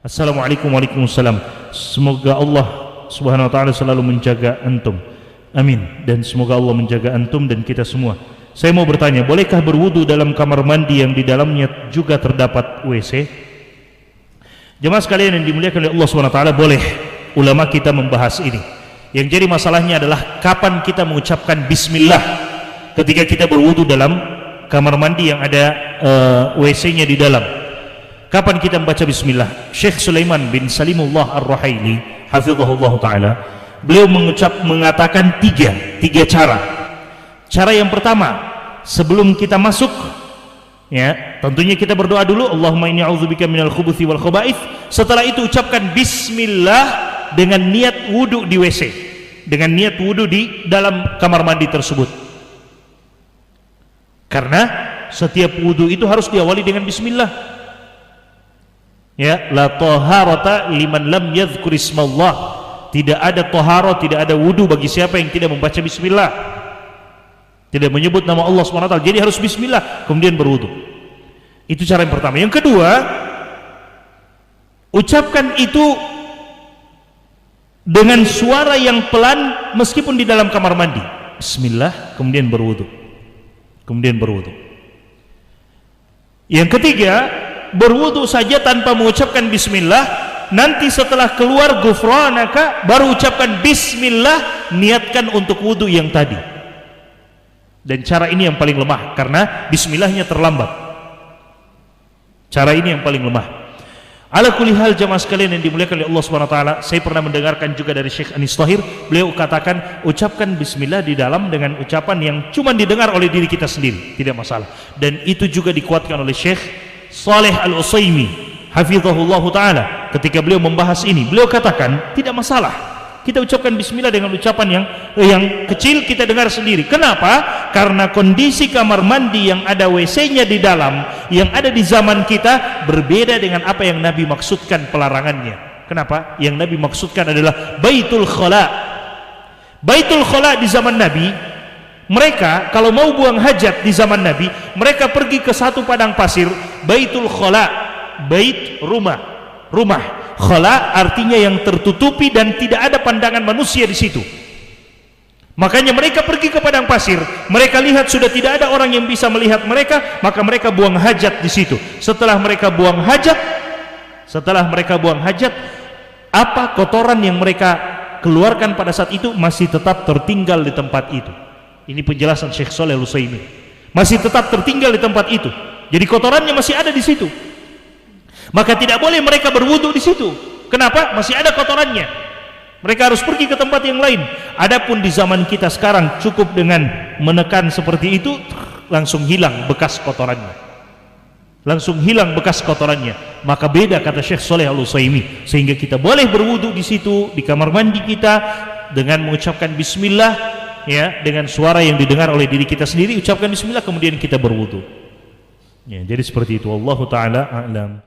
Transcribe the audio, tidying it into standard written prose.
Assalamualaikum warahmatullahi wabarakatuh. Semoga Allah Subhanahu wa taala selalu menjaga antum. Amin. Dan semoga Allah menjaga antum dan kita semua. Saya mau bertanya, bolehkah berwudu dalam kamar mandi yang di dalamnya juga terdapat WC? Jemaah sekalian yang dimuliakan oleh Allah Subhanahu wa taala, boleh. Ulama kita membahas ini. Yang jadi masalahnya adalah kapan kita mengucapkan bismillah ketika kita berwudu dalam kamar mandi yang ada WC-nya di dalam. Kapan kita membaca bismillah? Syekh Sulaiman bin Salimullah Ar-Ruhaili hafizahullah ta'ala, beliau mengatakan tiga cara. Cara yang pertama, sebelum kita masuk, ya, tentunya kita berdoa dulu, Allahumma inni a'udzubika minal khubuthi wal khaba'ith. Setelah itu ucapkan bismillah dengan niat wudu di WC, dengan niat wudu di dalam kamar mandi tersebut. Karena setiap wudu itu harus diawali dengan bismillah. Ya, la taharata liman lam yadhkur ismallah. Tidak ada taharah, tidak ada wudu bagi siapa yang tidak membaca bismillah, tidak menyebut nama Allah SWT. Jadi harus bismillah kemudian berwudu. Itu cara yang pertama. Yang kedua, ucapkan itu dengan suara yang pelan meskipun di dalam kamar mandi. Bismillah kemudian berwudu. Kemudian berwudu. Yang ketiga, berwudu saja tanpa mengucapkan bismillah, nanti setelah keluar ghufranaka baru ucapkan bismillah, niatkan untuk wudu yang tadi. Dan cara ini yang paling lemah karena bismillahnya terlambat. Cara ini yang paling lemah. Ala kulli hal, jamaah sekalian yang dimuliakan oleh Allah Subhanahu wa taala, saya pernah mendengarkan juga dari Syekh Anis Thahir, beliau katakan ucapkan bismillah di dalam dengan ucapan yang cuma didengar oleh diri kita sendiri, tidak masalah. Dan itu juga dikuatkan oleh Syekh Saleh Al-Utsaimin hafizahullahu ta'ala. Ketika beliau membahas ini, beliau katakan tidak masalah kita ucapkan bismillah dengan ucapan yang kecil kita dengar sendiri. Kenapa? Karena kondisi kamar mandi yang ada WC-nya di dalam yang ada di zaman kita berbeda dengan apa yang Nabi maksudkan pelarangannya. Kenapa? Yang Nabi maksudkan adalah Baitul Khala. Baitul Khala di zaman Nabi, mereka kalau mau buang hajat di zaman Nabi, mereka pergi ke satu padang pasir. Baitul Khala, bait rumah, rumah. Khala artinya yang tertutupi dan tidak ada pandangan manusia di situ. Makanya mereka pergi ke padang pasir, mereka lihat sudah tidak ada orang yang bisa melihat mereka, maka mereka buang hajat di situ. Setelah mereka buang hajat, apa kotoran yang mereka keluarkan pada saat itu masih tetap tertinggal di tempat itu. Ini penjelasan Syekh Shalih Al-Utsaimin. Masih tetap tertinggal di tempat itu. Jadi kotorannya masih ada di situ. Maka tidak boleh mereka berwudu di situ. Kenapa? Masih ada kotorannya. Mereka harus pergi ke tempat yang lain. Adapun di zaman kita sekarang cukup dengan menekan seperti itu, langsung hilang bekas kotorannya. Langsung hilang bekas kotorannya. Maka beda kata Syekh Shalih Al-Utsaimin. Sehingga kita boleh berwudu di situ, di kamar mandi kita dengan mengucapkan bismillah, ya, dengan suara yang didengar oleh diri kita sendiri, ucapkan bismillah kemudian kita berwudu. Ya, jadi seperti itu. Wallahu taala a'lam.